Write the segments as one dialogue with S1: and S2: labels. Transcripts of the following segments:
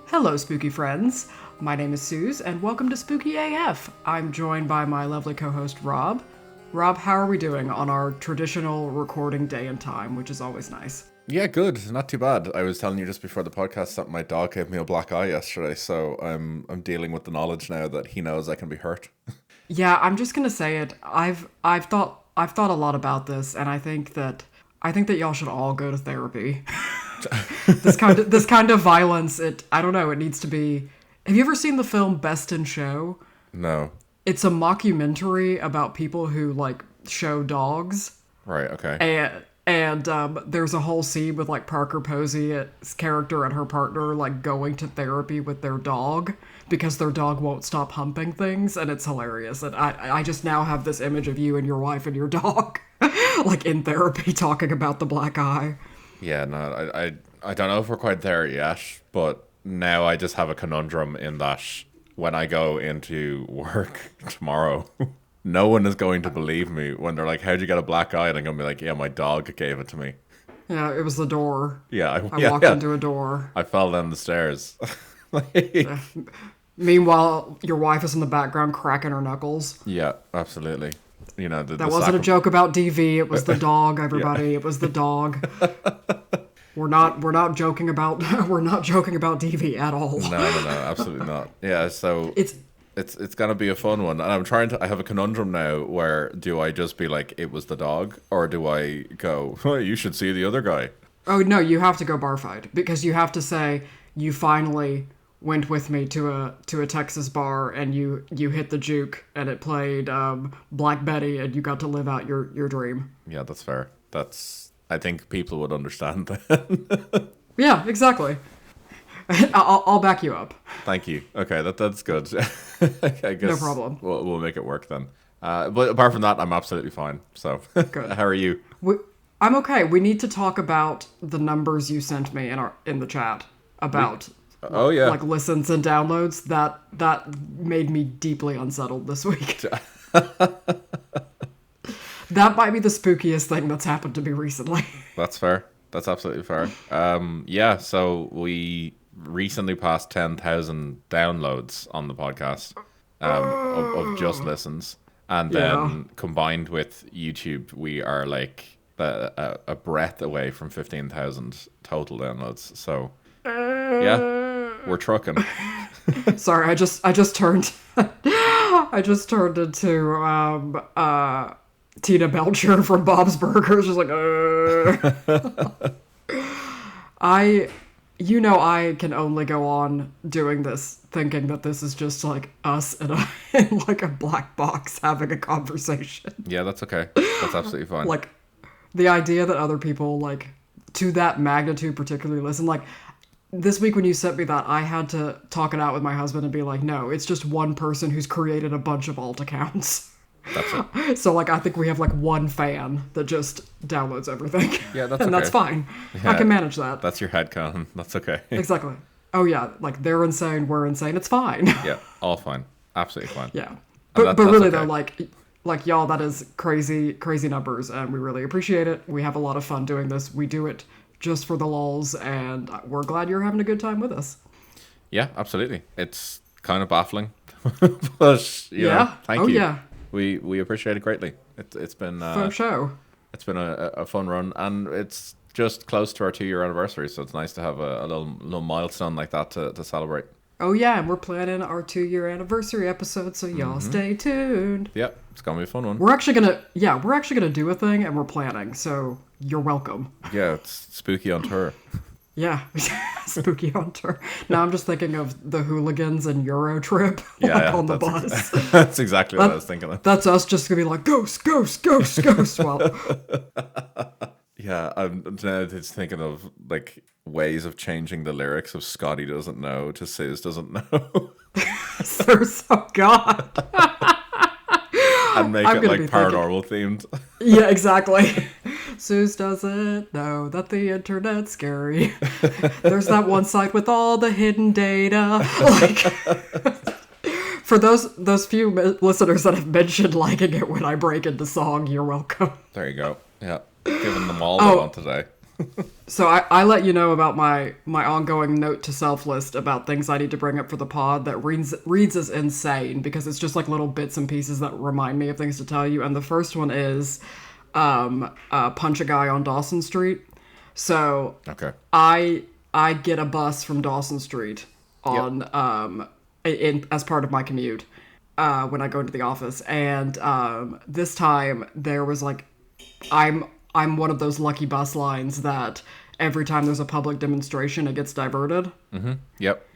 S1: Hello, spooky friends. My name is Suz, and welcome to Spooky AF. I'm joined by my lovely co-host, Rob. Rob, how are we doing on our traditional recording day and time, which is always nice?
S2: Yeah, good. Not too bad. I was telling you just before the podcast that my dog gave me a black eye yesterday, so I'm dealing with the knowledge now that he knows I can be hurt.
S1: Yeah, I'm just gonna say it. I've thought a lot about this, and I think that y'all should all go to therapy. This kind of violence, I don't know, it needs to be. Have you ever seen the film Best in Show?
S2: No.
S1: It's a mockumentary about people who like show dogs.
S2: Right, okay.
S1: And there's a whole scene with like Parker Posey's character and her partner like going to therapy with their dog because their dog won't stop humping things, and it's hilarious. And I just now have this image of you and your wife and your dog like in therapy talking about the black eye.
S2: Yeah, no, I don't know if we're quite there yet, but now I just have a conundrum in that when I go into work tomorrow, no one is going to believe me when they're like, how'd you get a black eye? And I'm going to be like, yeah, my dog gave it to me.
S1: Yeah, it was the door.
S2: Yeah,
S1: I walked into a door.
S2: I fell down the stairs.
S1: Meanwhile, your wife is in the background cracking her knuckles.
S2: Yeah, absolutely. You know,
S1: that wasn't a joke about DV. It was the dog, everybody. Yeah. It was the dog. We're not joking about DV at all.
S2: No, absolutely not. Yeah, so it's gonna be a fun one, and I have a conundrum now where do I just be like it was the dog, or do I go, oh, you should see the other guy?
S1: Oh no, you have to go bar fight, because you have to say you finally went with me to a Texas bar and you hit the juke and it played Black Betty and you got to live out your dream.
S2: Yeah, that's fair. I think people would understand that.
S1: Yeah, exactly. I'll back you up.
S2: Thank you. Okay, that's good. I guess
S1: no problem.
S2: We'll make it work then. But apart from that, I'm absolutely fine. So, good. How are you?
S1: I'm okay. We need to talk about the numbers you sent me in the chat about.
S2: Oh yeah,
S1: like listens and downloads. That made me deeply unsettled this week. That might be the spookiest thing that's happened to me recently. That's
S2: fair. That's absolutely fair. Yeah. So we recently passed 10,000 downloads on the podcast of just listens, and then combined with YouTube, we are like a breath away from 15,000 total downloads. So yeah. We're trucking.
S1: Sorry, I just turned into Tina Belcher from Bob's Burgers. Just like I can only go on doing this thinking that this is just like us in like a black box having a conversation.
S2: Yeah, that's okay. That's absolutely fine.
S1: Like the idea that other people like to that magnitude particularly listen, like this week when you sent me that, I had to talk it out with my husband and be like, no, it's just one person who's created a bunch of alt accounts.
S2: That's it.
S1: So like I think we have like one fan that just downloads everything.
S2: Yeah, that's
S1: and
S2: okay.
S1: That's fine.
S2: Yeah,
S1: I can manage that.
S2: That's your headcanon. That's okay.
S1: Exactly. Oh yeah, like they're insane, we're insane. It's fine.
S2: Yeah, all fine. Absolutely fine.
S1: Yeah. But really
S2: okay.
S1: Though, like y'all, that is crazy numbers, and we really appreciate it. We have a lot of fun doing this. We do it just for the lulz, and we're glad you're having a good time with us.
S2: Yeah, absolutely. It's kind of baffling, but you know, thank you. Yeah. We appreciate it greatly. It's been
S1: fun show.
S2: It's been a fun run, and it's just close to our 2-year anniversary, so it's nice to have a little milestone like that to celebrate.
S1: Oh yeah, and we're planning our 2-year anniversary episode, so y'all stay tuned.
S2: Yep, it's gonna be a fun one.
S1: We're actually gonna do a thing, and we're planning, so you're welcome.
S2: Yeah, it's spooky on tour.
S1: Yeah, spooky on tour. Now I'm just thinking of the hooligans and Euro trip on the bus.
S2: That's exactly what I was thinking of.
S1: That's us just gonna be like ghost. Well,
S2: yeah, I'm just thinking of like ways of changing the lyrics of Scotty doesn't know to Suz doesn't know.
S1: Oh God.
S2: And make it like paranormal themed.
S1: Yeah, exactly. Suz doesn't know that the internet's scary. There's that one site with all the hidden data. Like, for those few listeners that have mentioned liking it when I break into song, you're welcome.
S2: There you go. Yeah, giving them all they want today.
S1: So I let you know about my ongoing note to self list about things I need to bring up for the pod that reads as insane because it's just like little bits and pieces that remind me of things to tell you. And the first one is punch a guy on Dawson Street. So
S2: Okay.
S1: I get a bus from Dawson Street on in as part of my commute when I go into the office, and this time there was like I'm one of those lucky bus lines that every time there's a public demonstration, it gets diverted.
S2: Mm-hmm. Yep.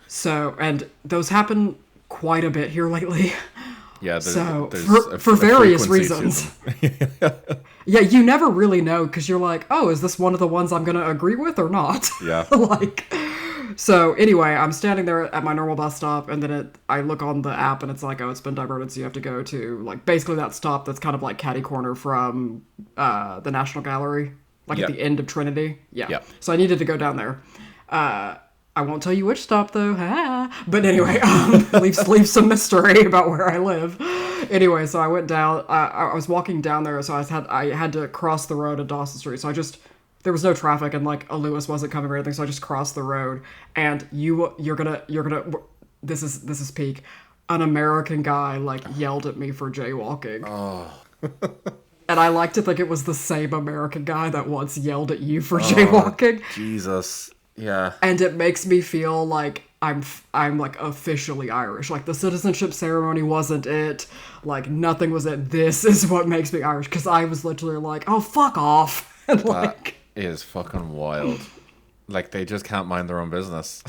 S1: So, and those happen quite a bit here lately.
S2: Yeah.
S1: There's for various reasons. Yeah, you never really know because you're like, oh, is this one of the ones I'm going to agree with or not?
S2: Yeah.
S1: So anyway, I'm standing there at my normal bus stop, and then I look on the app, and it's like, oh, it's been diverted, so you have to go to, like, basically that stop that's kind of like catty corner from the National Gallery, like at the end of Trinity. Yeah.
S2: Yep.
S1: So I needed to go down there. I won't tell you which stop, though. But anyway, leave some mystery about where I live. Anyway, so I went down. I was walking down there, so I had to cross the road at Dawson Street. So there was no traffic, and like a Lewis wasn't coming or anything, so I just crossed the road. And you're gonna this is peak. An American guy like yelled at me for jaywalking.
S2: Oh.
S1: And I like to think it was the same American guy that once yelled at you for jaywalking.
S2: Jesus. Yeah.
S1: And it makes me feel like I'm like officially Irish. Like the citizenship ceremony wasn't it. Like nothing was it. This is what makes me Irish. Because I was literally like, oh, fuck off. And like,
S2: that is fucking wild. Like they just can't mind their own business.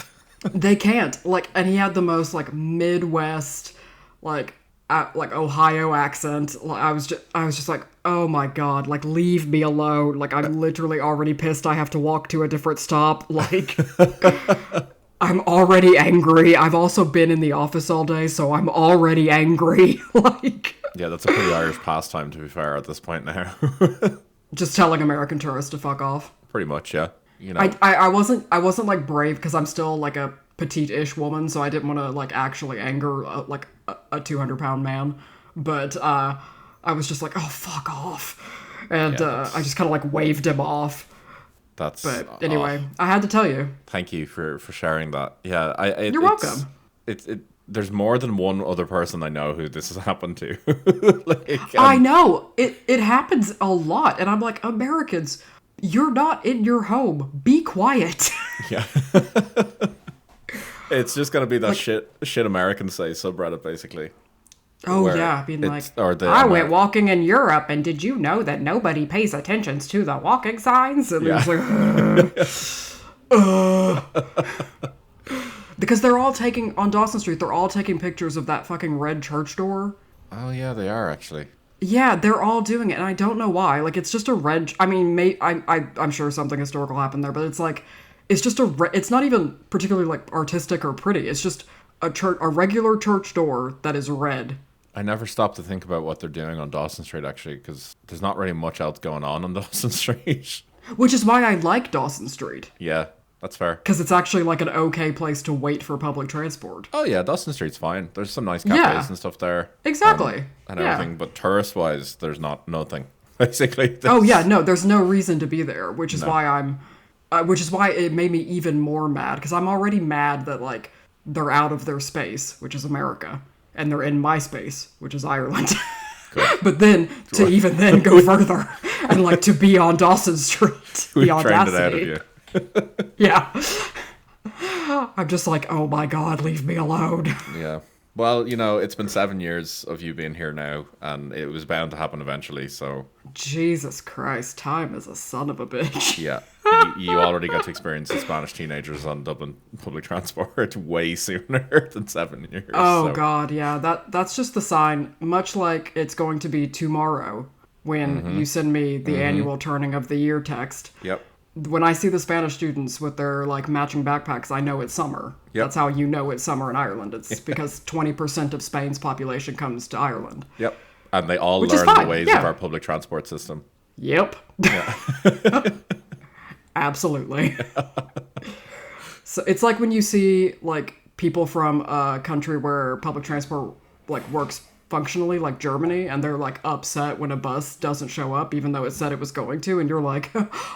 S1: They can't. Like, and he had the most like Midwest, like Ohio accent. I was just like, oh my god, like leave me alone. Like I'm literally already pissed I have to walk to a different stop. Like I'm already angry. I've also been in the office all day, so I'm already angry. Like
S2: yeah, that's a pretty Irish pastime to be fair at this point now.
S1: Just telling American tourists to fuck off.
S2: Pretty much, yeah. You know.
S1: I wasn't like brave because I'm still like a petite-ish woman, so I didn't want to like actually anger like a 200-pound man. But I was just like, oh, fuck off. And I just kind of like waved him off. But anyway, I had to tell you.
S2: Thank you for sharing that. Yeah,
S1: you're welcome.
S2: There's more than one other person I know who this has happened to.
S1: I know. It happens a lot. And I'm like, Americans, you're not in your home. Be quiet.
S2: Yeah. It's just going to be that shit Americans say subreddit, basically.
S1: Oh, yeah. Being like, I went walking in Europe, and did you know that nobody pays attention to the walking signs? And it's like, because they're all taking, on Dawson Street, they're all taking pictures of that fucking red church door.
S2: Oh, yeah, they are, actually.
S1: Yeah, they're all doing it, and I don't know why. Like, it's just a red... I mean, I'm sure something historical happened there, but it's like... It's just it's not even particularly, like, artistic or pretty. It's just a regular church door that is red.
S2: I never stopped to think about what they're doing on Dawson Street, actually, because there's not really much else going on Dawson Street.
S1: Which is why I like Dawson Street.
S2: Yeah, that's fair.
S1: Because it's actually, like, an okay place to wait for public transport.
S2: Oh, yeah, Dawson Street's fine. There's some nice cafes and stuff there.
S1: Exactly.
S2: And everything, but tourist-wise, there's nothing, basically.
S1: Oh, yeah, no, there's no reason to be there, which is why which is why it made me even more mad, because I'm already mad that, like, they're out of their space, which is America, and they're in my space, which is Ireland. But then, to even then go further, and, like, to be on Dawson Street, the audacity.
S2: It out of you.
S1: Yeah. I'm just like, oh my god, leave me alone.
S2: Yeah. Well, you know, it's been 7 years of you being here now, and it was bound to happen eventually, so...
S1: Jesus Christ, time is a son of a bitch.
S2: Yeah. You already got to experience the Spanish teenagers on Dublin public transport way sooner than 7 years.
S1: Oh, so. God, yeah. That's just the sign, much like it's going to be tomorrow when you send me the annual turning of the year text.
S2: Yep.
S1: When I see the Spanish students with their, like, matching backpacks, I know it's summer. Yep. That's how you know it's summer in Ireland. It's because 20% of Spain's population comes to Ireland.
S2: Yp. And they all learn the ways of our public transport system.
S1: Yep. Yeah. Absolutely. So it's like when you see, like, people from a country where public transport, like, works functionally like Germany, and they're like upset when a bus doesn't show up even though it said it was going to, and you're like,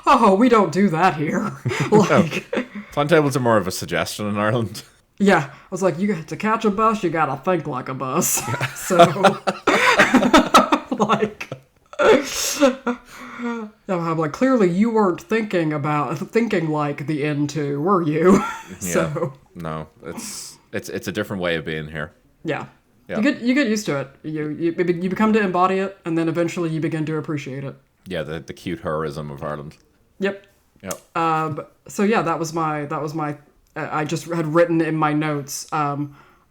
S1: oh, we don't do that here. Like,
S2: timetables are more of a suggestion in Ireland.
S1: yeah, I was like, to catch a bus, you gotta think like a bus. So, like, I'm like, clearly you weren't thinking like the N2, were you? So,
S2: no, it's a different way of being here.
S1: Yeah.
S2: Yeah.
S1: You get used to it. You become to embody it, and then eventually you begin to appreciate it.
S2: Yeah, the cute heroism of Ireland.
S1: Yep.
S2: Yep.
S1: So yeah, that was my. I just had written in my notes,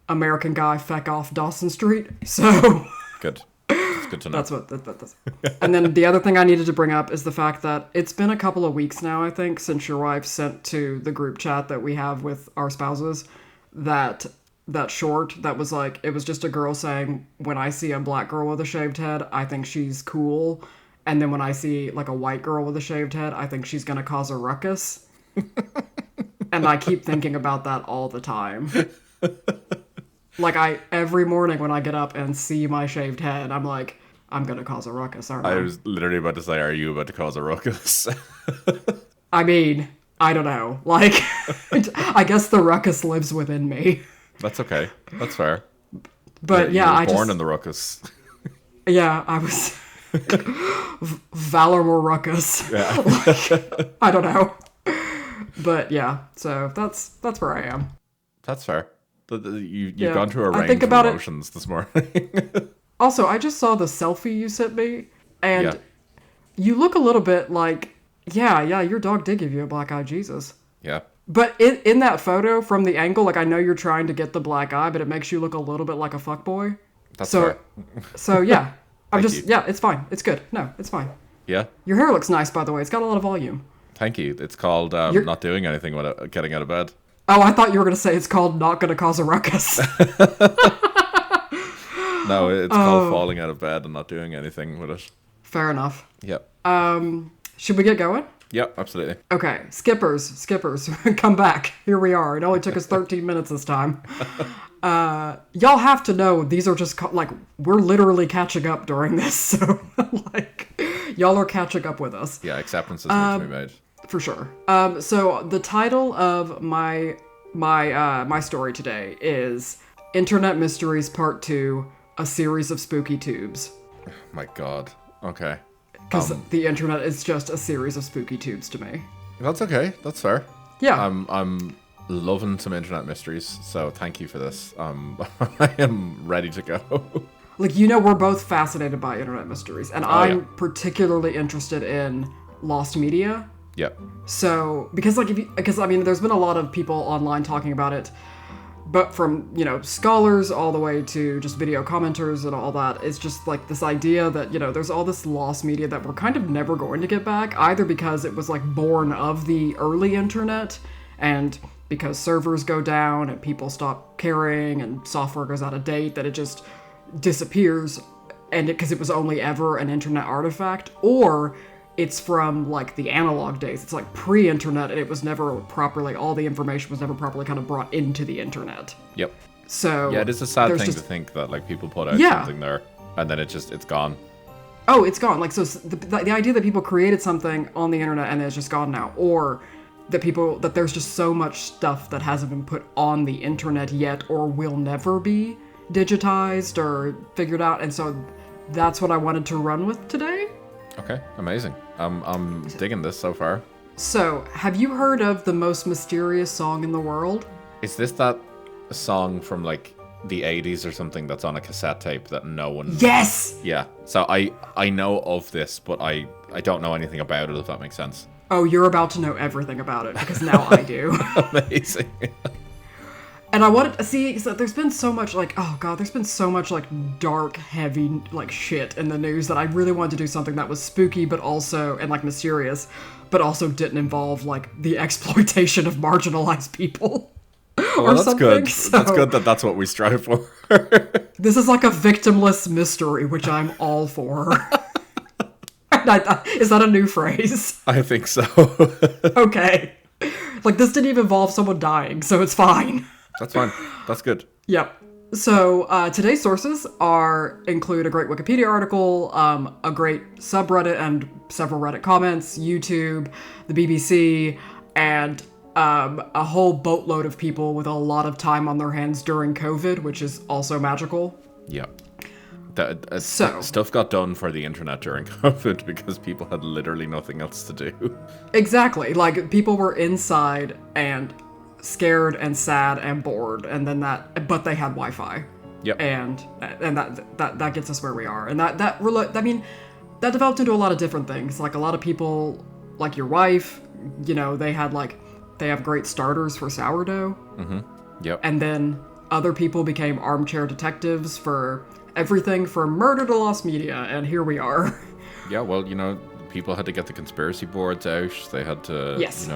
S1: American guy feck off Dawson Street. So
S2: Good. That's good to know.
S1: that's what that's. And then the other thing I needed to bring up is the fact that it's been a couple of weeks now, I think, since your wife sent to the group chat that we have with our spouses that short that was like, it was just a girl saying, when I see a black girl with a shaved head, I think she's cool. And then when I see like a white girl with a shaved head, I think she's going to cause a ruckus. And I keep thinking about that all the time. Like every morning when I get up and see my shaved head, I'm like, I'm going to cause a ruckus, aren't I?
S2: I was literally about to say, are you about to cause a ruckus?
S1: I mean, I don't know. Like, I guess the ruckus lives within me.
S2: That's okay. That's fair.
S1: But
S2: you
S1: yeah,
S2: were
S1: I
S2: born
S1: just...
S2: in the ruckus.
S1: Yeah, I was... Valor more ruckus.
S2: Yeah.
S1: Like, I don't know. But yeah, so that's where I am.
S2: That's fair. You've gone through a
S1: I
S2: range
S1: think
S2: of
S1: about
S2: emotions this morning.
S1: Also, I just saw the selfie you sent me, and you look a little bit like, yeah, your dog did give you a black-eyed Jesus.
S2: Yeah.
S1: But in that photo, from the angle, like, I know you're trying to get the black eye, but it makes you look a little bit like a fuckboy.
S2: That's fair.
S1: So yeah. I'm
S2: Thank
S1: just,
S2: you.
S1: yeah, it's fine. It's good. No, it's fine.
S2: Yeah.
S1: Your hair looks nice, by the way. It's got a lot of volume.
S2: Thank you. It's called not doing anything without getting out of bed.
S1: Oh, I thought you were going to say it's called not going to cause a ruckus.
S2: No, it's called falling out of bed and not doing anything with it.
S1: Fair enough.
S2: Yep.
S1: Should we get going?
S2: Yep, absolutely.
S1: Okay, skippers, come back. Here we are. It only took us 13 minutes this time. Y'all have to know these are just like, we're literally catching up during this, so like, y'all are catching up with us.
S2: Yeah, acceptances need to be made.
S1: For sure. So the title of my story today is Internet Mysteries Part 2, A Series of Spooky Tubes.
S2: Oh my God. Okay.
S1: Because the internet is just a series of spooky tubes to me.
S2: That's okay. That's fair.
S1: Yeah.
S2: I'm loving some internet mysteries, so thank you for this. I am ready to go.
S1: Like, we're both fascinated by internet mysteries, and I'm particularly interested in lost media.
S2: Yep.
S1: So, because there's been a lot of people online talking about it, but from, scholars all the way to just video commenters and all that, it's just like this idea that, there's all this lost media that we're kind of never going to get back, either because it was like born of the early internet, and because servers go down and people stop caring and software goes out of date, that it just disappears, and because it was only ever an internet artifact, or it's from like the analog days. It's like pre-internet, and it was never properly, all the information was never properly kind of brought into the internet.
S2: Yep.
S1: So
S2: yeah, it is a sad thing to think that like people put out something there and then it's gone.
S1: Oh, it's gone. Like, so the idea that people created something on the internet and it's just gone now, or that there's just so much stuff that hasn't been put on the internet yet or will never be digitized or figured out, and so that's what I wanted to run with today.
S2: Okay, amazing. I'm digging this so far.
S1: So, have you heard of the most mysterious song in the world?
S2: Is this that song from like the 80s or something that's on a cassette tape that no one...
S1: Yes!
S2: Yeah. So I know of this, but I don't know anything about it, if that makes sense.
S1: Oh, you're about to know everything about it, because now I do.
S2: Amazing.
S1: And I wanted to see, so there's been so much like, oh god, there's been so much like dark, heavy like shit in the news that I really wanted to do something that was spooky, but also, and like mysterious, but also didn't involve like the exploitation of marginalized people.
S2: Well, that's good. So, that's good that's what we strive for.
S1: This is like a victimless mystery, which I'm all for. Is that a new phrase?
S2: I think so.
S1: Okay. Like, this didn't even involve someone dying, so it's fine.
S2: That's fine. That's good.
S1: Yep. So today's sources include a great Wikipedia article, a great subreddit and several Reddit comments, YouTube, the BBC, and a whole boatload of people with a lot of time on their hands during COVID, which is also magical.
S2: Yeah.
S1: So
S2: Stuff got done for the internet during COVID because people had literally nothing else to do.
S1: exactly, like people were inside and scared and sad and bored, and then but they had Wi-Fi.
S2: Yep.
S1: And that gets us where we are, and that developed into a lot of different things. Like a lot of people, like your wife, they have great starters for sourdough.
S2: Mm-hmm. Yep.
S1: And then other people became armchair detectives for everything from murder to lost media, and here we are.
S2: Yeah, well, people had to get the conspiracy boards out. They had to,
S1: yes.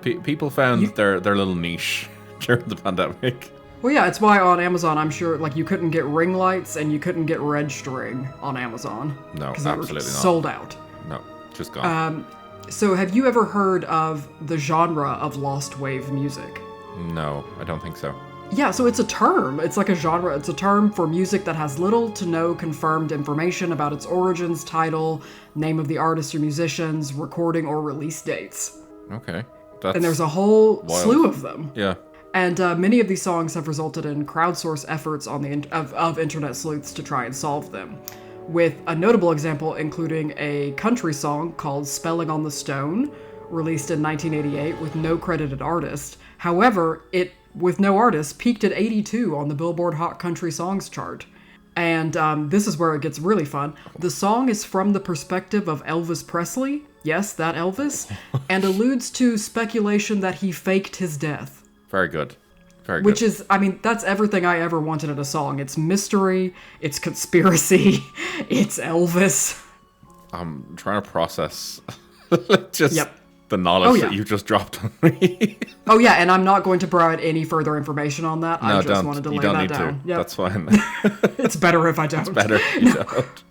S2: People found their little niche during the pandemic.
S1: Well, yeah, it's why on Amazon, I'm sure, you couldn't get ring lights and you couldn't get red string on Amazon.
S2: No,
S1: because
S2: absolutely
S1: they were
S2: not.
S1: sold out.
S2: No, just gone.
S1: So have you ever heard of the genre of lost wave music?
S2: No, I don't think so.
S1: Yeah, so it's a term. It's like a genre. It's a term for music that has little to no confirmed information about its origins, title, name of the artist or musicians, recording or release dates.
S2: Okay.
S1: And there's a whole
S2: wild.
S1: slew of them.
S2: Yeah.
S1: And many of these songs have resulted in crowdsourced efforts on of internet sleuths to try and solve them, with a notable example including a country song called Spelling on the Stone, released in 1988 with no credited artist. However, it, with no artist, peaked at 82 on the Billboard Hot Country Songs chart. And this is where it gets really fun. The song is from the perspective of Elvis Presley, yes, that Elvis, and alludes to speculation that he faked his death.
S2: Very good. Very good.
S1: Which is, that's everything I ever wanted in a song. It's mystery, it's conspiracy, it's Elvis.
S2: I'm trying to process just the knowledge that you just dropped on me.
S1: Oh yeah, and I'm not going to provide any further information on that.
S2: No,
S1: I just wanted to lay that down.
S2: Yep. That's fine.
S1: It's better if I don't.
S2: It's better if you don't.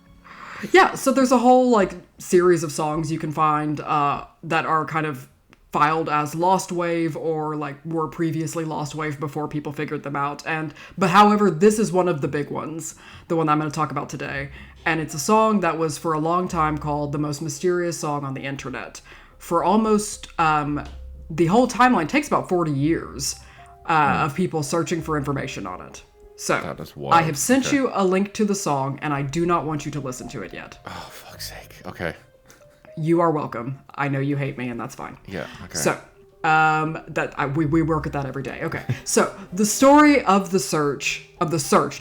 S1: Yeah, so there's a whole series of songs you can find that are kind of filed as lost wave or were previously lost wave before people figured them out. But however, this is one of the big ones, the one I'm going to talk about today. And it's a song that was for a long time called the most mysterious song on the internet. For almost the whole timeline takes about 40 years of people searching for information on it. So
S2: that is wild.
S1: I have sent you a link to the song, and I do not want you to listen to it yet.
S2: Oh, fuck's sake. Okay.
S1: You are welcome. I know you hate me, and that's fine.
S2: Yeah, okay.
S1: So, we work at that every day. Okay. So, the story of the search,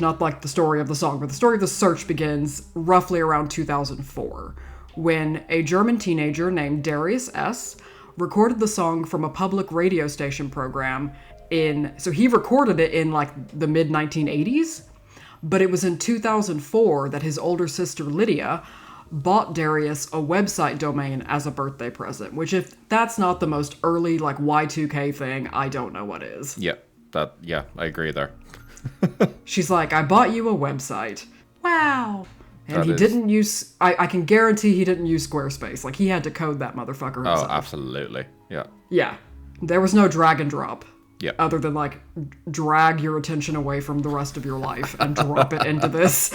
S1: not like the story of the song, but the story of the search begins roughly around 2004, when a German teenager named Darius S. recorded the song from a public radio station program so he recorded it in the mid 1980s, but it was in 2004 that his older sister Lydia bought Darius a website domain as a birthday present, which if that's not the most early Y2K thing, I don't know what is.
S2: Yeah, I agree there.
S1: She's like, I bought you a website. Wow. And didn't use, I can guarantee he didn't use Squarespace. He had to code that motherfucker himself.
S2: Oh, absolutely. Yeah.
S1: Yeah. There was no drag and drop.
S2: Yeah.
S1: Other than drag your attention away from the rest of your life and drop it into this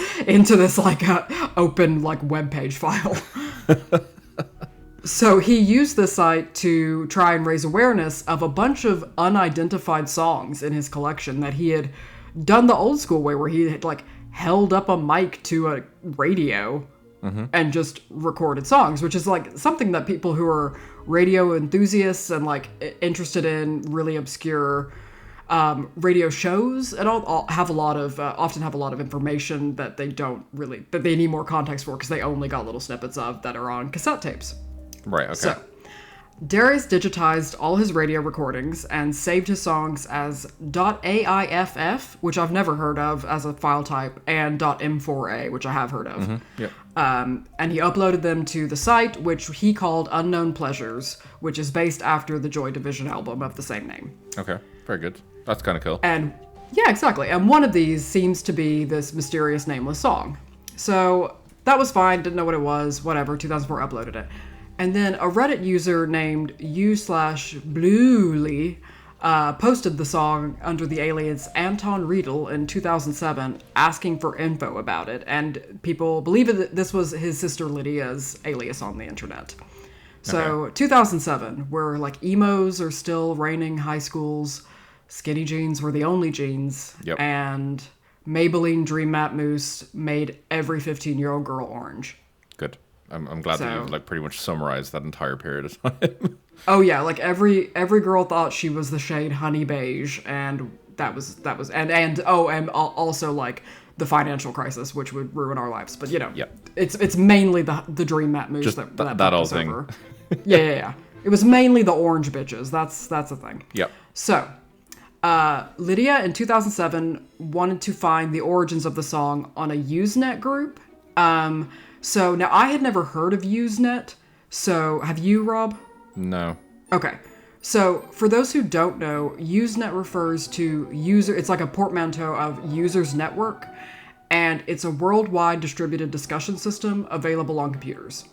S1: open web page file. So he used the site to try and raise awareness of a bunch of unidentified songs in his collection that he had done the old school way, where he had held up a mic to a radio and just recorded songs, which is something that people who are radio enthusiasts and interested in really obscure radio shows and all have a lot of often have a lot of information that they need more context for, because they only got little snippets of that are on cassette tapes.
S2: Right. Okay.
S1: So Darius digitized all his radio recordings and saved his songs as .aiff, which I've never heard of as a file type, and .m4a, which I have heard of.
S2: Mm-hmm. Yep.
S1: And he uploaded them to the site, which he called Unknown Pleasures, which is based after the Joy Division album of the same name.
S2: Okay, very good. That's kind of cool.
S1: And yeah, exactly. And one of these seems to be this mysterious nameless song. So that was fine, didn't know what it was, whatever, 2004 uploaded it. And then a Reddit user named u/Bluely posted the song under the alias Anton Riedel in 2007, asking for info about it, and people believe that this was his sister Lydia's alias on the internet. So, 2007, where like emos are still reigning high schools, skinny jeans were the only jeans, and Maybelline Dream Matte Mousse made every 15-year-old girl orange.
S2: Good. I'm glad that you've like pretty much summarized that entire period of time.
S1: Oh yeah, like every girl thought she was the shade honey beige, and that was and also like the financial crisis, which would ruin our lives. But it's mainly the Dream Matte Mousse that
S2: all
S1: was
S2: thing.
S1: over. yeah. It was mainly the orange bitches. That's the thing.
S2: Yep.
S1: So, Lydia in 2007 wanted to find the origins of the song on a Usenet group. So now I had never heard of Usenet. So have you, Rob?
S2: No.
S1: Okay. So for those who don't know, Usenet refers to user. It's like a portmanteau of users network, and it's a worldwide distributed discussion system available on computers.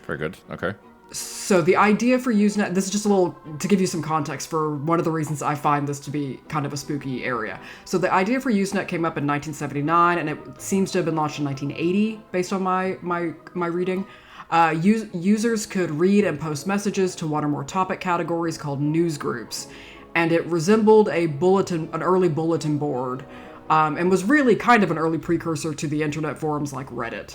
S2: Very good. Okay.
S1: So the idea for Usenet, this is just a little, to give you some context for one of the reasons I find this to be kind of a spooky area. So the idea for Usenet came up in 1979, and it seems to have been launched in 1980, based on my reading. Users could read and post messages to one or more topic categories called news groups, and it resembled an early bulletin board, and was really kind of an early precursor to the internet forums like Reddit.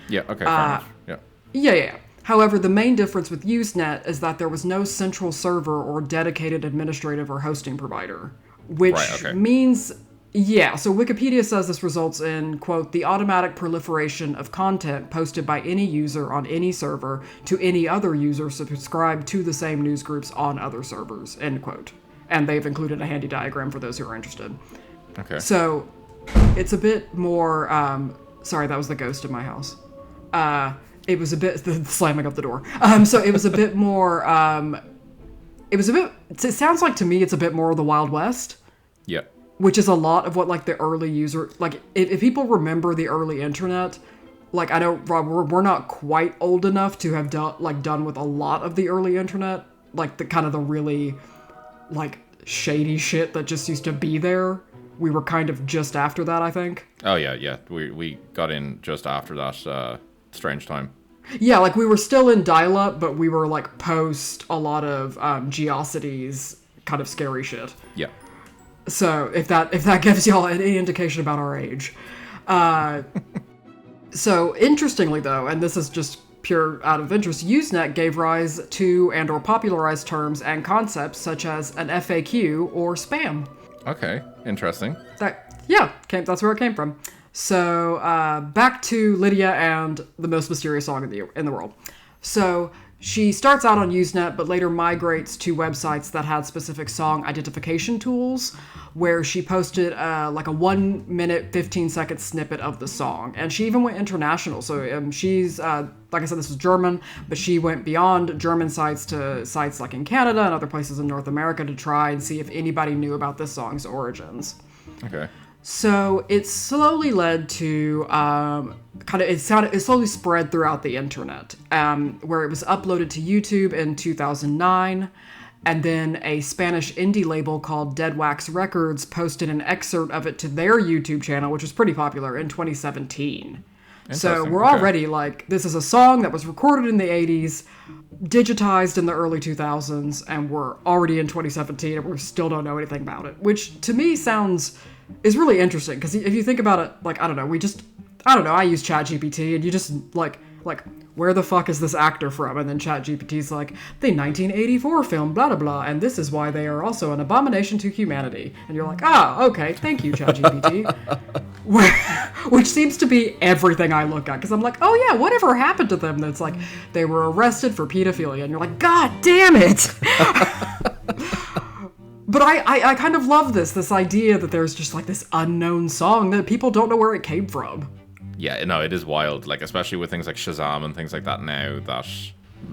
S2: Yeah, okay, fair enough. Yeah.
S1: Yeah. However, the main difference with Usenet is that there was no central server or dedicated administrative or hosting provider, which means, so Wikipedia says this results in, quote, the automatic proliferation of content posted by any user on any server to any other user subscribed to the same news groups on other servers, end quote. And they've included a handy diagram for those who are interested.
S2: Okay.
S1: So, it's a bit more, sorry, that was the ghost in my house. It was a bit, the slamming of the door. So it was a bit more, it sounds like to me it's a bit more of the Wild West.
S2: Yeah.
S1: Which is a lot of what like the early user, like if people remember the early internet, like I know, Rob, we're not quite old enough to have done with a lot of the early internet, like the kind of the really like shady shit that just used to be there. We were kind of just after that, I think.
S2: Oh yeah. We got in just after that strange time.
S1: Yeah, like we were still in dial-up, but we were like post a lot of Geocities kind of scary shit.
S2: Yeah.
S1: So if that gives y'all any indication about our age. So interestingly though, and this is just pure out of interest, Usenet gave rise to and or popularized terms and concepts such as an FAQ or spam.
S2: Okay, interesting.
S1: That's where it came from. So, back to Lydia and the most mysterious song in the world. So, she starts out on Usenet, but later migrates to websites that had specific song identification tools, where she posted like a 1 minute, 15-second snippet of the song. And she even went international. So, she's, like I said, this was German, but she went beyond German sites to sites like in Canada and other places in North America to try and see if anybody knew about this song's origins.
S2: Okay.
S1: So it slowly led to it slowly spread throughout the internet, where it was uploaded to YouTube in 2009, and then a Spanish indie label called Dead Wax Records posted an excerpt of it to their YouTube channel, which was pretty popular, in 2017. So we're already like, this is a song that was recorded in the 80s, digitized in the early 2000s, and we're already in 2017 and we still don't know anything about it, which to me is really interesting, because if you think about it, like, I don't know, I use ChatGPT, and you just, like, where the fuck is this actor from? And then ChatGPT's like, the 1984 film, blah, blah, blah, and this is why they are also an abomination to humanity. And you're like, okay, thank you, ChatGPT. Which seems to be everything I look at, because I'm like, oh yeah, whatever happened to them? That's like, they were arrested for pedophilia, and you're like, God damn it! But I kind of love this idea that there's just like this unknown song that people don't know where it came from.
S2: Yeah, no, it is wild, like especially with things like Shazam and things like that now that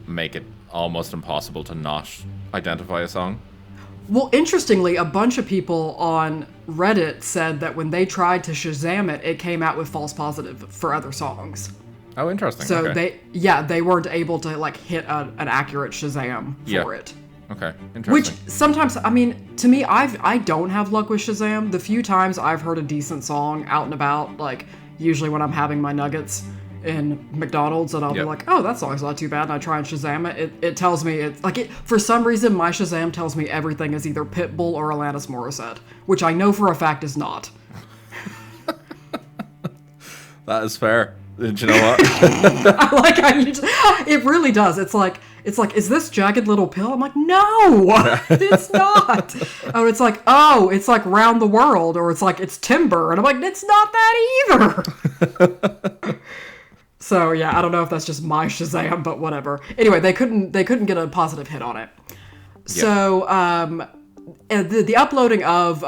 S2: make it almost impossible to not identify a song.
S1: Well, interestingly, a bunch of people on Reddit said that when they tried to Shazam it, it came out with false positive for other songs.
S2: Oh, interesting.
S1: So
S2: okay.
S1: they weren't able to like hit an accurate Shazam for it.
S2: Okay.
S1: Which
S2: Interesting.
S1: sometimes, I mean, to me, I don't have luck with Shazam. The few times I've heard a decent song out and about, like usually when I'm having my nuggets in McDonald's, and I'll be like, oh, that song's not too bad, and I try and Shazam it. It tells me it's like for some reason my Shazam tells me everything is either Pitbull or Alanis Morissette, which I know for a fact is not.
S2: That is fair. Did you know what?
S1: It really does. It's like, is this Jagged Little Pill? I'm like, no, it's not. It's like Round the World, or it's Timber, and I'm like, it's not that either. So yeah, I don't know if that's just my Shazam, but whatever. Anyway, they couldn't get a positive hit on it. So the uploading of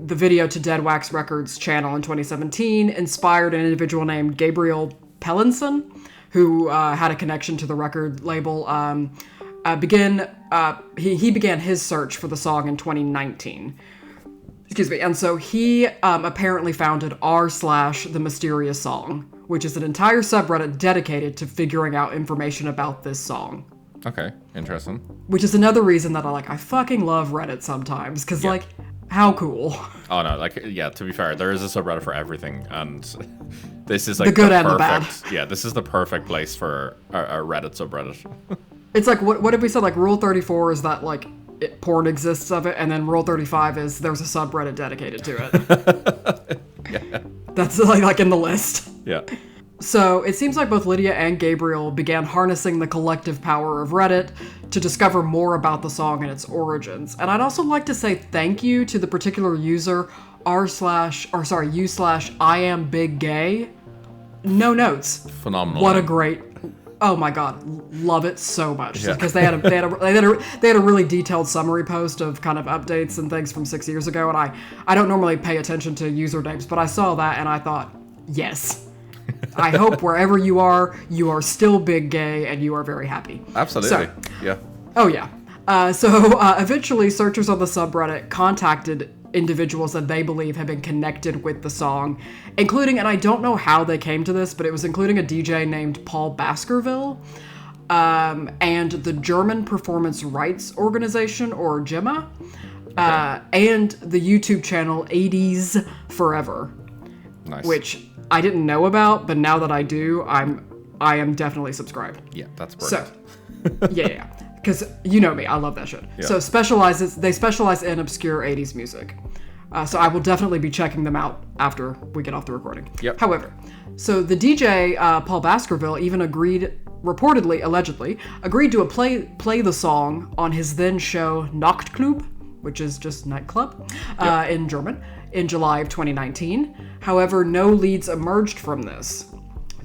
S1: the video to Dead Wax Records channel in 2017 inspired an individual named Gabriel Pellinson, who had a connection to the record label. He began his search for the song in 2019. Excuse me. And so he apparently founded r/The Mysterious Song, which is an entire subreddit dedicated to figuring out information about this song.
S2: Okay, interesting.
S1: Which is another reason that I fucking love Reddit sometimes, because how cool.
S2: Oh no, to be fair, there is a subreddit for everything, and this is like
S1: the good
S2: the
S1: and
S2: perfect,
S1: the bad.
S2: Yeah, this is the perfect place for a Reddit subreddit.
S1: It's like, what did we say? Like, Rule 34 is that, porn exists of it, and then Rule 35 is there's a subreddit dedicated to it.
S2: Yeah.
S1: That's, like in the list.
S2: Yeah.
S1: So, it seems like both Lydia and Gabriel began harnessing the collective power of Reddit to discover more about the song and its origins. And I'd also like to say thank you to the particular user u/I am big gay. No notes.
S2: Phenomenal.
S1: What a great... Oh my god, love it so much.
S2: Yeah.
S1: Because they had a really detailed summary post of kind of updates and things from 6 years ago, and I don't normally pay attention to usernames, but I saw that and I thought, yes. I hope wherever you are still big gay and you are very happy.
S2: Absolutely.
S1: So,
S2: yeah.
S1: Oh yeah. Eventually searchers on the subreddit contacted individuals that they believe have been connected with the song, including, and I don't know how they came to this, but it was including a DJ named Paul Baskerville, and the German Performance Rights Organization, or GEMA, and the YouTube channel 80s Forever.
S2: Nice.
S1: Which I didn't know about, but now that I do, I am definitely subscribed.
S2: Yeah, that's brilliant.
S1: So, yeah. Because you know me, I love that shit. Yeah. So they specialize in obscure 80s music. So I will definitely be checking them out after we get off the recording.
S2: Yep.
S1: However, so the DJ, Paul Baskerville, even allegedly agreed to play the song on his then show Nachtclub, which is just nightclub, in German, in July of 2019. However, no leads emerged from this.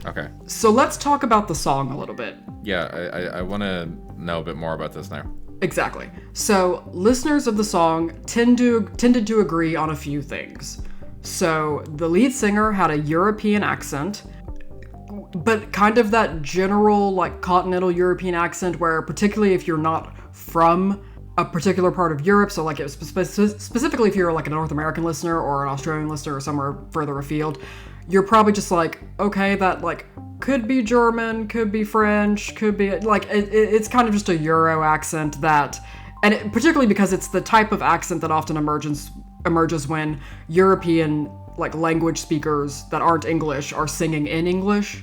S2: Okay. So
S1: let's talk about the song a little bit.
S2: Yeah, I want to know a bit more about this now.
S1: Exactly. So listeners of the song tended to agree on a few things. So the lead singer had a European accent, but kind of that general continental European accent where, particularly if you're not from a particular part of Europe, so specifically if you're a North American listener or an Australian listener or somewhere further afield, you're probably just okay, that could be German, could be French, could be it's kind of just a Euro accent particularly because it's the type of accent that often emerges when European language speakers that aren't English are singing in English.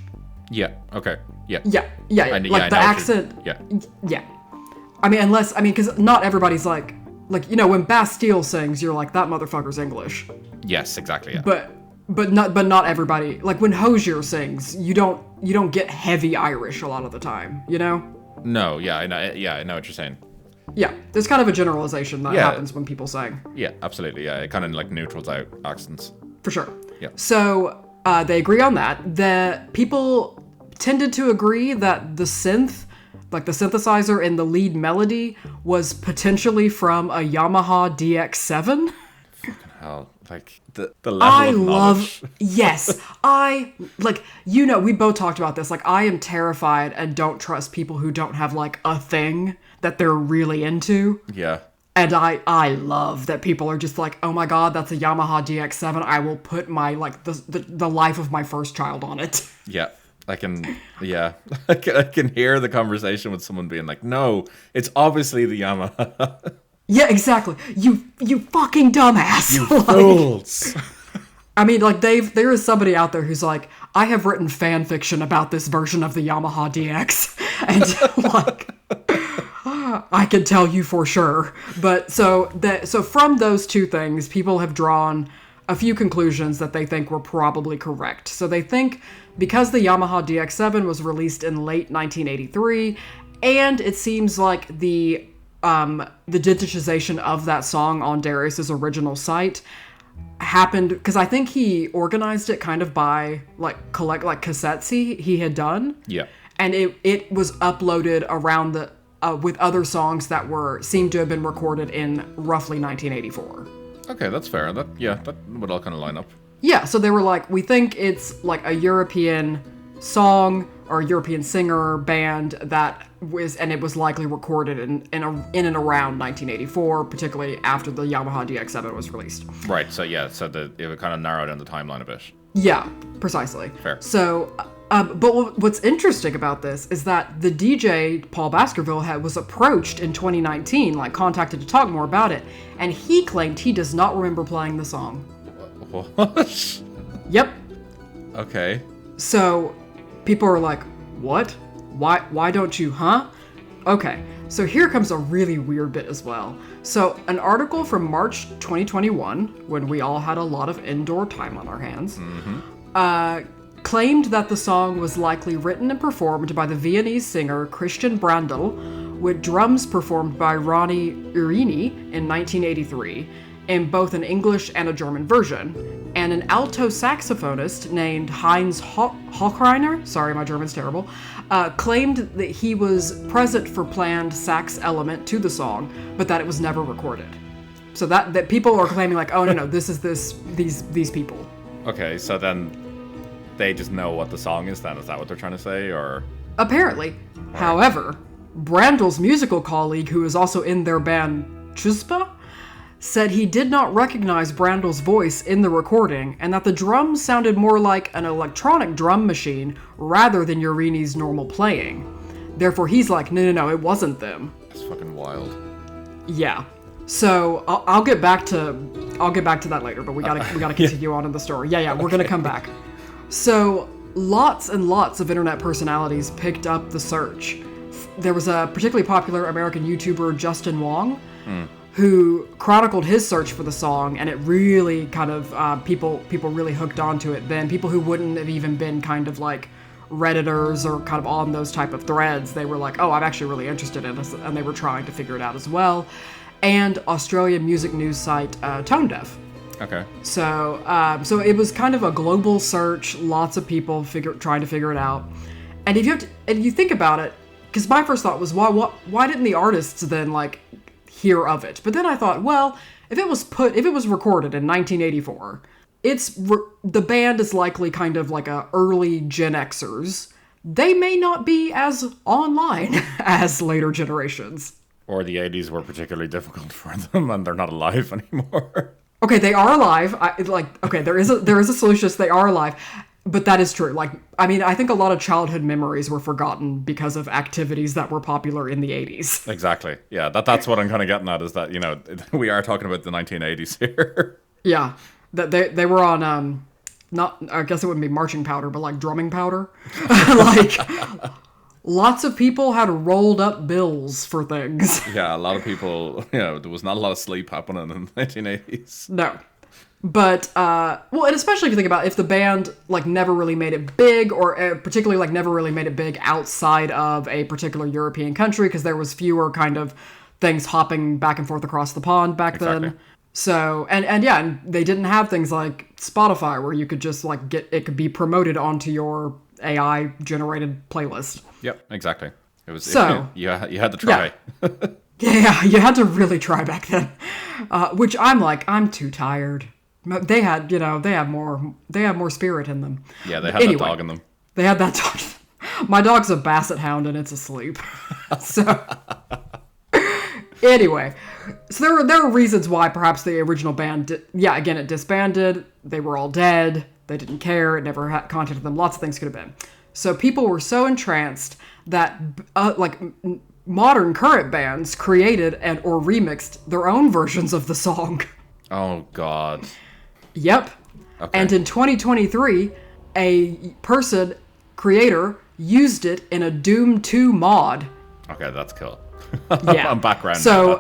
S2: Yeah. Okay. Yeah.
S1: Yeah. The accent. Yeah. Because not everybody's when Bastille sings, you're that motherfucker's English.
S2: Yes, exactly. Yeah.
S1: But not everybody. When Hozier sings, you don't get heavy Irish a lot of the time, you know?
S2: No, yeah, I know. Yeah, I know what you're saying.
S1: Yeah, there's kind of a generalization that happens when people sing.
S2: Yeah, absolutely. Yeah, it kind of neutrals out accents.
S1: For sure.
S2: Yeah.
S1: So they agree on that. The people tended to agree that the synth, the synthesizer in the lead melody, was potentially from a Yamaha DX7.
S2: Fucking hell. The level of knowledge.
S1: Yes. We both talked about this. I am terrified and don't trust people who don't have a thing that they're really into.
S2: Yeah.
S1: And I love that people are just oh my god, that's a Yamaha DX7. I will put my the life of my first child on it.
S2: Yeah. I can, yeah, I can hear the conversation with someone being like, "No, it's obviously the Yamaha."
S1: Yeah, exactly. You fucking dumbass.
S2: You
S1: Like,
S2: fools!
S1: I mean, like there is somebody out there who's like, I have written fan fiction about this version of the Yamaha DX, and like, I can tell you for sure. But so from those two things, people have drawn a few conclusions that they think were probably correct. So they think because the Yamaha DX7 was released in late 1983, and it seems like the digitization of that song on Darius's original site happened because I think he organized it kind of by like cassettes he had done.
S2: Yeah.
S1: And it was uploaded around the with other songs that seemed to have been recorded in roughly 1984.
S2: Okay, that's fair. That would all kind of line up.
S1: Yeah, so they were like, we think it's like a European song or a European singer band and it was likely recorded in and around 1984, particularly after the Yamaha DX7 was released.
S2: Right. So yeah, it would kind of narrow down the timeline a bit.
S1: Yeah, precisely.
S2: Fair.
S1: So, but what's interesting about this is that the DJ Paul Baskerville was approached in 2019, like contacted to talk more about it, and he claimed he does not remember playing the song.
S2: What?
S1: Yep.
S2: Okay.
S1: So, people are like, what? Why don't you, huh? Okay, so here comes a really weird bit as well. So, an article from March 2021, when we all had a lot of indoor time on our hands, claimed that the song was likely written and performed by the Viennese singer Christian Brandl, with drums performed by Ronnie Urini in 1983, in both an English and a German version, and an alto saxophonist named Heinz Hochreiner, sorry, my German's terrible, claimed that he was present for planned sax element to the song, but that it was never recorded. So that people are claiming like, oh no, this is these people.
S2: Okay, so then they just know what the song is then? Is that what they're trying to say, or?
S1: Apparently. Right. However, Brandl's musical colleague, who is also in their band Chuspa, said he did not recognize Brandl's voice in the recording and that the drums sounded more like an electronic drum machine rather than Urini's normal playing. Therefore, he's like, no, it wasn't them.
S2: That's fucking wild.
S1: Yeah. So I'll get back to that later, but we gotta continue on in the story. Yeah, we're gonna come back. So lots and lots of internet personalities picked up the search. There was a particularly popular American YouTuber, Justin Wong, who chronicled his search for the song, and it really kind of people really hooked onto it. Then people who wouldn't have even been kind of like Redditors or kind of on those type of threads, they were like, oh, I'm actually really interested in this, and they were trying to figure it out as well. And Australian music news site Tone Deaf.
S2: Okay.
S1: So it was kind of a global search, lots of people trying to figure it out. And if you think about it, because my first thought was, why didn't the artists then like hear of it? But then I thought, well, if it was recorded in 1984, the band is likely kind of like a early Gen Xers. They may not be as online as later generations.
S2: Or the 80s were particularly difficult for them and they're not alive anymore.
S1: Okay, they are alive. There is a solution. They are alive. But that is true. Like, I mean, I think a lot of childhood memories were forgotten because of activities that were popular in the 80s.
S2: Exactly. Yeah, that's what I'm kind of getting at, is that, you know, we are talking about the 1980s here.
S1: Yeah. That they were on, I guess it wouldn't be marching powder, but like drumming powder. Like, lots of people had rolled up bills for things.
S2: Yeah, a lot of people, there was not a lot of sleep happening in the 1980s.
S1: No. But, and especially if you think about if the band, like, never really made it big, or particularly, like, never really made it big outside of a particular European country, because there was fewer kind of things hopping back and forth across the pond back then. So, and they didn't have things like Spotify, where you could just, like, it could be promoted onto your AI-generated playlist.
S2: Yep, exactly. It was, you had to try.
S1: Yeah, you had to really try back then. Which I'm too tired. They had more spirit in them.
S2: Yeah, they had that dog in them.
S1: They had that dog. My dog's a basset hound and it's asleep. So anyway, so there were reasons why perhaps the original band it disbanded. They were all dead. They didn't care. It never contacted them. Lots of things could have been. So people were so entranced that modern current bands created and or remixed their own versions of the song.
S2: Oh God.
S1: Yep.
S2: Okay.
S1: And in 2023, a creator used it in a Doom 2 mod.
S2: Okay, that's cool.
S1: Yeah.
S2: I'm background.
S1: So,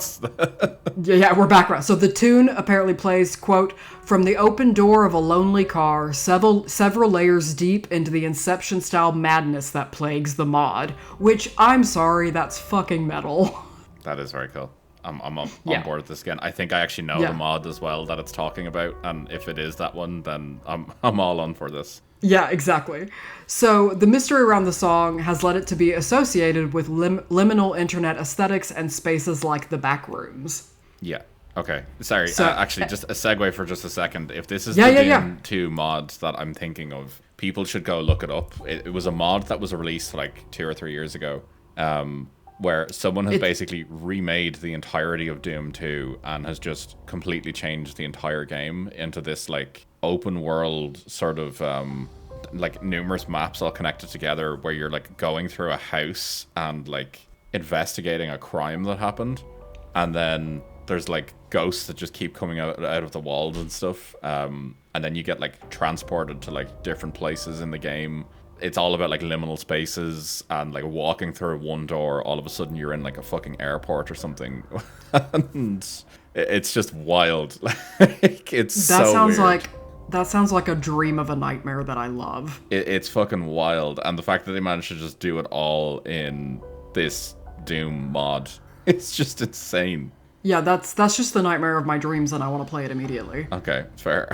S1: yeah, we're background. So the tune apparently plays, quote, "From the open door of a lonely car, several layers deep into the Inception-style madness that plagues the mod." Which, I'm sorry, that's fucking metal.
S2: That is very cool. I'm on
S1: Yeah.
S2: board with this again. I think I actually know the mod as well that it's talking about, and if it is that one, then I'm all on for this.
S1: Yeah, exactly. So the mystery around the song has led it to be associated with liminal internet aesthetics and spaces like the backrooms.
S2: Yeah. Okay. Sorry.
S1: So,
S2: actually, just a segue for just a second. If this is
S1: Yeah,
S2: the
S1: yeah,
S2: Doom 2 mod that I'm thinking of, people should go look it up. It was a mod that was released like 2 or 3 years ago, where someone has basically remade the entirety of Doom 2 and has just completely changed the entire game into this like open world sort of like numerous maps all connected together where you're like going through a house and like investigating a crime that happened, and then there's like ghosts that just keep coming out of the walls and stuff, and then you get like transported to like different places in the game. It's all about like liminal spaces, and like walking through one door, all of a sudden you're in like a fucking airport or something. And it's just wild. Like, it's
S1: That
S2: so
S1: sounds
S2: weird.
S1: that sounds like a dream of a nightmare that I love.
S2: It's fucking wild, and the fact that they managed to just do it all in this Doom mod, it's just insane.
S1: Yeah, that's just the nightmare of my dreams, and I want to play it immediately.
S2: Okay, fair.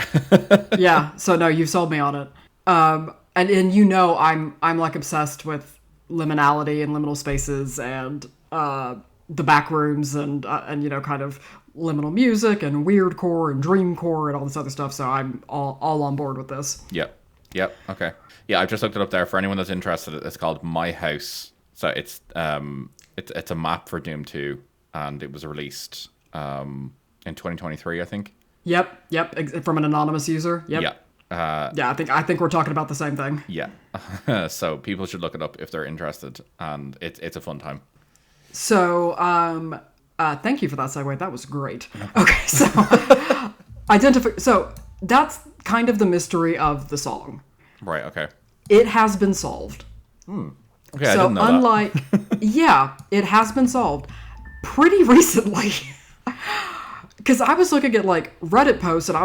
S1: Yeah, so no, you've sold me on it. And you know, I'm like obsessed with liminality and liminal spaces and the back rooms and you know, kind of liminal music and weirdcore and dreamcore and all this other stuff. So I'm all on board with this.
S2: Yep. Okay. Yeah, I've just looked it up there for anyone that's interested. It's called My House. So it's a map for Doom 2, and it was released in 2023, I think.
S1: Yep. From an anonymous user. Yep.
S2: Yeah.
S1: Yeah, I think we're talking about the same thing.
S2: Yeah. So people should look it up if they're interested, and it's a fun time.
S1: So, thank you for that segue. That was great. Okay, so So that's kind of the mystery of the song.
S2: Right. Okay.
S1: It has been solved.
S2: Okay. I
S1: So
S2: didn't know
S1: unlike, yeah, it has been solved pretty recently. Because I was looking at like Reddit posts, and I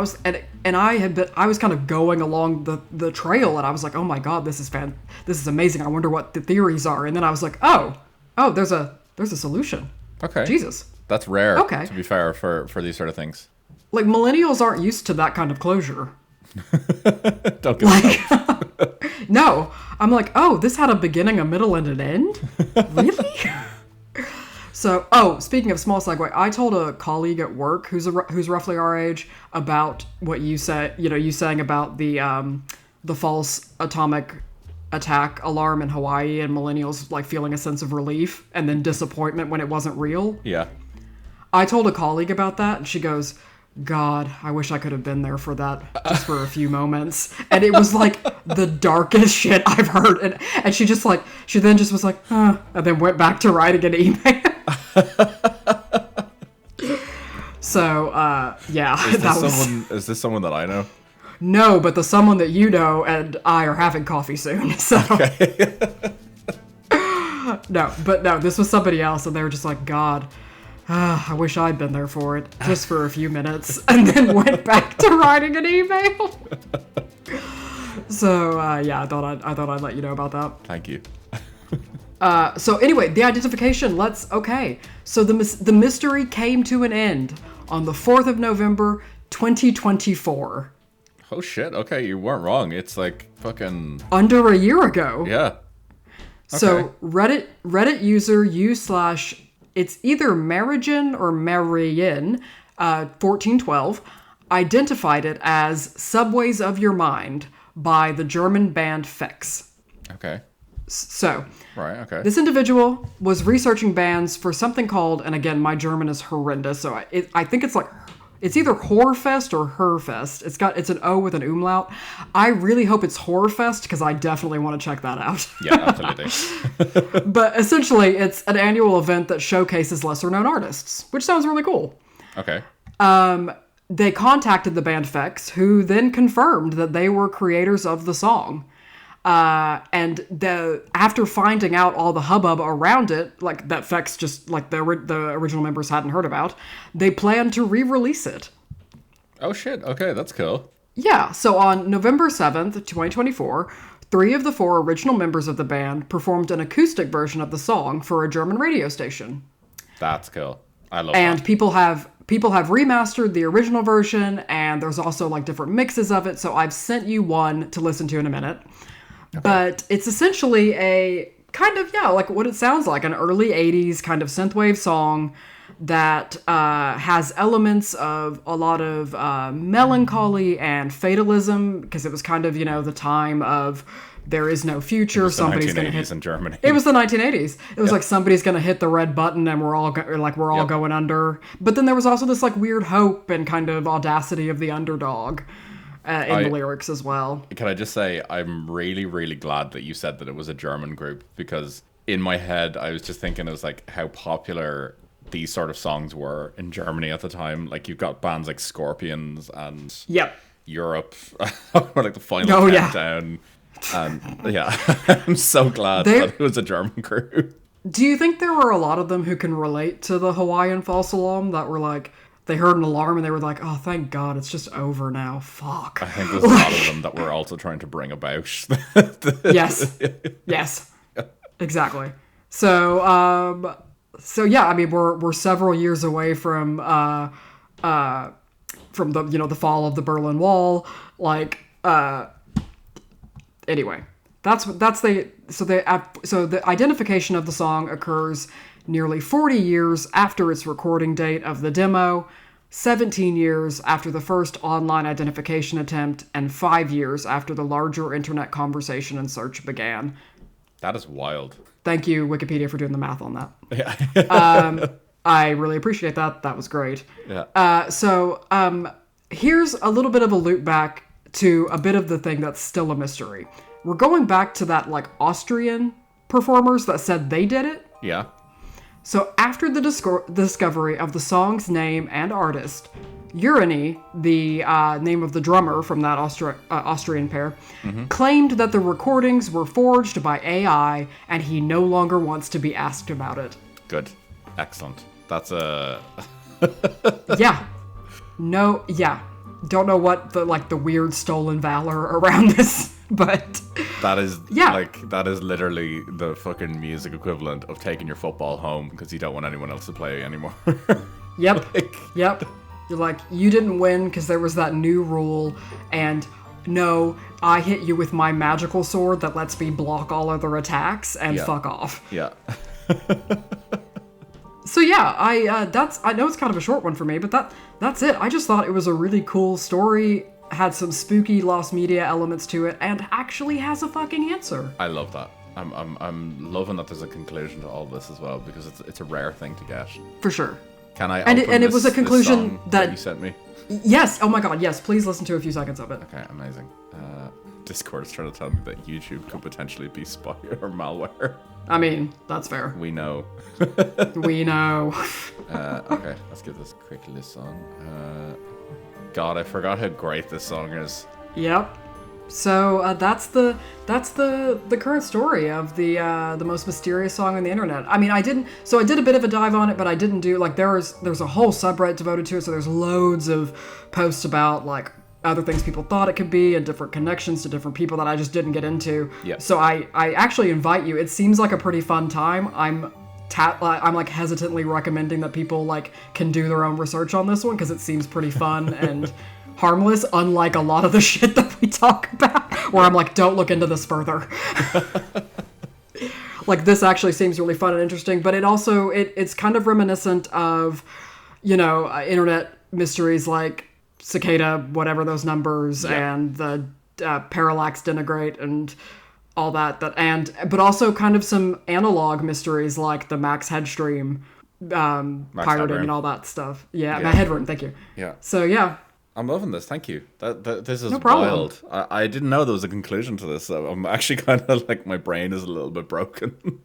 S1: was kind of going along the trail, and I was like, oh my god, this is amazing. I wonder what the theories are. And then I was like, oh, there's a solution.
S2: Okay.
S1: Jesus.
S2: That's rare.
S1: Okay.
S2: To be fair, for these sort of things.
S1: Like, millennials aren't used to that kind of closure.
S2: Don't get
S1: No, I'm like, oh, this had a beginning, a middle, and an end? Really? So, speaking of small segue, I told a colleague at work who's roughly our age about what you said. You know, you saying about the false atomic attack alarm in Hawaii and millennials like feeling a sense of relief and then disappointment when it wasn't real.
S2: Yeah.
S1: I told a colleague about that, and she goes, God, I wish I could have been there for that, just for a few moments. And it was like the darkest shit I've heard. And she then just was like, huh, and then went back to writing an email. So, yeah.
S2: Is this someone that I know?
S1: No, but the someone that you know and I are having coffee soon. So. Okay. No, this was somebody else, and they were just like, God, I wish I'd been there for it, just for a few minutes, and then went back to writing an email. So, yeah, I thought I'd let you know about that.
S2: Thank you.
S1: So anyway, the identification, so the mystery came to an end on the 4th of November, 2024.
S2: Oh shit, okay, you weren't wrong. It's like fucking...
S1: Under a year ago.
S2: Yeah. Okay.
S1: So Reddit user it's either Marijan or Marian, 1412, identified it as Subways of Your Mind by the German band Fex.
S2: Okay.
S1: So,
S2: right, okay.
S1: This individual was researching bands for something called, and again, my German is horrendous, so I think it's like It's either Horrorfest or Herfest. It's an O with an umlaut. I really hope it's Horrorfest because I definitely want to check that out.
S2: Yeah, absolutely.
S1: But essentially, it's an annual event that showcases lesser-known artists, which sounds really cool.
S2: Okay.
S1: They contacted the band Fex, who then confirmed that they were creators of the song. And after finding out all the hubbub around it, like that Fex just like the original members hadn't heard about, they plan to re-release it.
S2: Oh shit! Okay, that's cool.
S1: Yeah, so on November 7th, 2024, 3 of the 4 original members of the band performed an acoustic version of the song for a German radio station.
S2: That's cool. I love
S1: And
S2: that.
S1: people have remastered the original version, and there's also like different mixes of it, so I've sent you one to listen to in a minute. Okay. But it's essentially a kind of, like what it sounds like, an early 80s kind of synthwave song that has elements of a lot of melancholy and fatalism, because it was kind of, the time of there is no future.
S2: Somebody's going to hit in Germany.
S1: It was the 1980s. It was like somebody's going to hit the red button and we're all going under. But then there was also this like weird hope and kind of audacity of the underdog. In the lyrics as well.
S2: Can I just say, I'm really, really glad that you said that it was a German group, because in my head, I was just thinking it was like how popular these sort of songs were in Germany at the time. Like you've got bands like Scorpions and Europe, or like the Final Countdown. And yeah, I'm so glad that it was a German group.
S1: Do you think there were a lot of them who can relate to the Hawaiian false alarm that were like, they heard an alarm and they were like, oh, thank God, it's just over now. Fuck.
S2: I think there's a lot of them that were also trying to bring about.
S1: Yes. Exactly. So yeah, I mean, we're several years away from the the fall of the Berlin Wall. Like, anyway, so the identification of the song occurs nearly 40 years after its recording date of the demo, 17 years after the first online identification attempt, and 5 years after the larger internet conversation and search began.
S2: That is wild.
S1: Thank you, Wikipedia, for doing the math on that.
S2: Yeah.
S1: I really appreciate that. That was great.
S2: Yeah.
S1: So here's a little bit of a loop back to a bit of the thing that's still a mystery. We're going back to that like Austrian performers that said they did it.
S2: Yeah.
S1: So after the discovery of the song's name and artist, Urani, the name of the drummer from that Austrian pair, claimed that the recordings were forged by AI and he no longer wants to be asked about it.
S2: Good. Excellent. That's a...
S1: Yeah. No, yeah. Don't know what the weird stolen valor around this, but...
S2: That is, that is literally the fucking music equivalent of taking your football home because you don't want anyone else to play anymore.
S1: Yep. Yep. You're like, you didn't win because there was that new rule, and no, I hit you with my magical sword that lets me block all other attacks, and fuck off.
S2: Yeah.
S1: So yeah, I know it's kind of a short one for me, but that's it. I just thought it was a really cool story, had some spooky lost media elements to it, and actually has a fucking answer.
S2: I love that. I'm loving that there's a conclusion to all this as well, because it's a rare thing to get.
S1: For sure.
S2: Can I?
S1: And it was a conclusion
S2: that you sent me.
S1: Yes. Oh my God. Yes. Please listen to a few seconds of it.
S2: Okay. Amazing. Discord is trying to tell me that YouTube could potentially be spy or malware.
S1: I mean, that's fair.
S2: We know.
S1: We know.
S2: Okay. Let's give this a quick listen. God, I forgot how great this song is.
S1: Yep. So that's the current story of the most mysterious song on the internet. I mean, I did a bit of a dive on it, but I didn't do like there's a whole subreddit devoted to it. So there's loads of posts about like other things people thought it could be and different connections to different people that I just didn't get into.
S2: Yeah.
S1: So I actually invite you. It seems like a pretty fun time. I'm like hesitantly recommending that people like can do their own research on this one because it seems pretty fun and harmless, unlike a lot of the shit that we talk about, where I'm like, don't look into this further. Like, this actually seems really fun and interesting, but it also, it's kind of reminiscent of, internet mysteries like Cicada, whatever those numbers, and the Parallax Denigrate and all that, but also kind of some analog mysteries like the Max Headstream pirating
S2: Headroom.
S1: and all that stuff. Yeah,
S2: Yeah.
S1: my headroom. Thank you.
S2: Yeah.
S1: So yeah.
S2: I'm loving this. Thank you. This is
S1: No problem.
S2: wild. I didn't know there was a conclusion to this. So I'm actually kind of like, my brain is a little bit broken.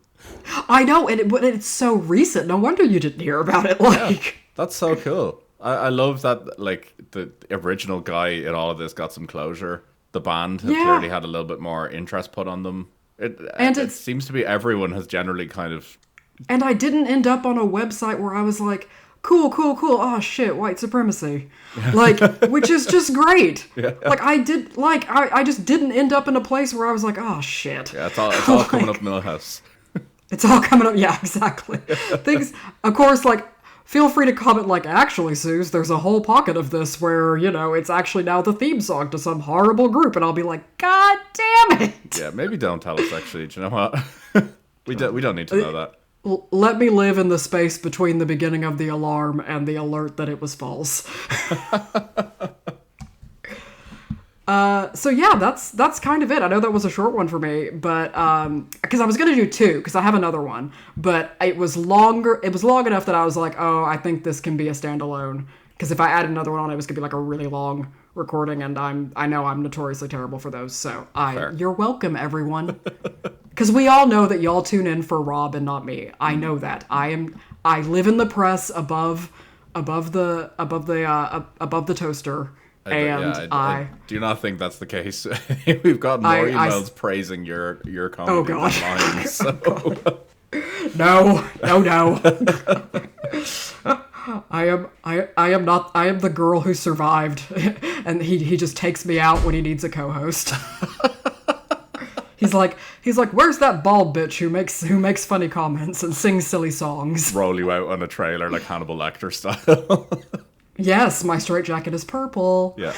S1: I know, and it's so recent. No wonder you didn't hear about it. Like,
S2: That's so cool. I love that, like, the original guy in all of this got some closure. The band have clearly had a little bit more interest put on them. It seems to be everyone has generally kind of...
S1: And I didn't end up on a website where I was like, cool. Oh shit, white supremacy. Like, which is just great.
S2: Yeah.
S1: Like, I just didn't end up in a place where I was like, oh shit.
S2: Yeah, it's all coming up Millhouse.
S1: It's all coming up. Yeah, exactly. Things, of course, like, feel free to comment like, actually, Suz, there's a whole pocket of this where, it's actually now the theme song to some horrible group. And I'll be like, God damn it.
S2: Yeah, maybe don't tell us, actually. Do you know what? We don't need to know that.
S1: Let me live in the space between the beginning of the alarm and the alert that it was false. So yeah, that's kind of it. I know that was a short one for me, but because I was gonna do two, because I have another one, but it was long enough that I was like, oh, I think this can be a standalone. Because if I add another one on, it was gonna be like a really long recording, and I know I'm notoriously terrible for those. So you're welcome, everyone. Because we all know that y'all tune in for Rob and not me. I know that. I live in the press above the toaster. I
S2: do not think that's the case. We've got more emails praising your comedy lines. So.
S1: Oh, no. I am the girl who survived, and he just takes me out when he needs a co-host. He's like, where's that bald bitch who makes funny comments and sings silly songs?
S2: Roll you out on a trailer like Hannibal Lecter style.
S1: Yes, my straitjacket is purple.
S2: Yeah.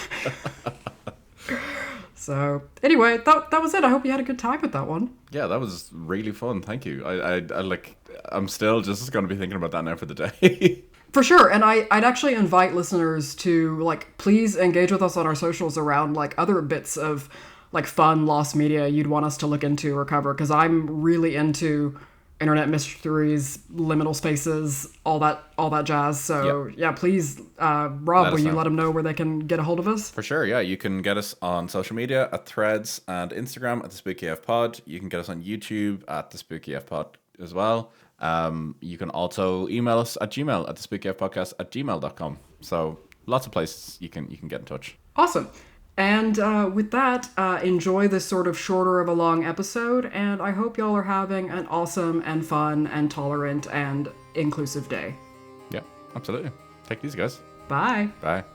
S1: So anyway, that was it. I hope you had a good time with that one.
S2: Yeah, that was really fun. Thank you. I'm still just going to be thinking about that now for the day.
S1: For sure, and I'd actually invite listeners to, like, please engage with us on our socials around, like, other bits of, like, fun lost media you'd want us to look into or cover, because I'm really into internet mysteries, liminal spaces, all that jazz. So yeah, please, Rob, will you let them know where they can get a hold of us?
S2: For sure, yeah. You can get us on social media at Threads and Instagram at the Spooky F Pod. You can get us on YouTube at the Spooky F Pod as well. You can also email us at Gmail at the spookyfpodcast@gmail.com. So lots of places you can get in touch.
S1: Awesome. And with that, enjoy this sort of shorter of a long episode, and I hope y'all are having an awesome and fun and tolerant and inclusive day.
S2: Yeah, absolutely. Take it easy, guys.
S1: Bye.
S2: Bye.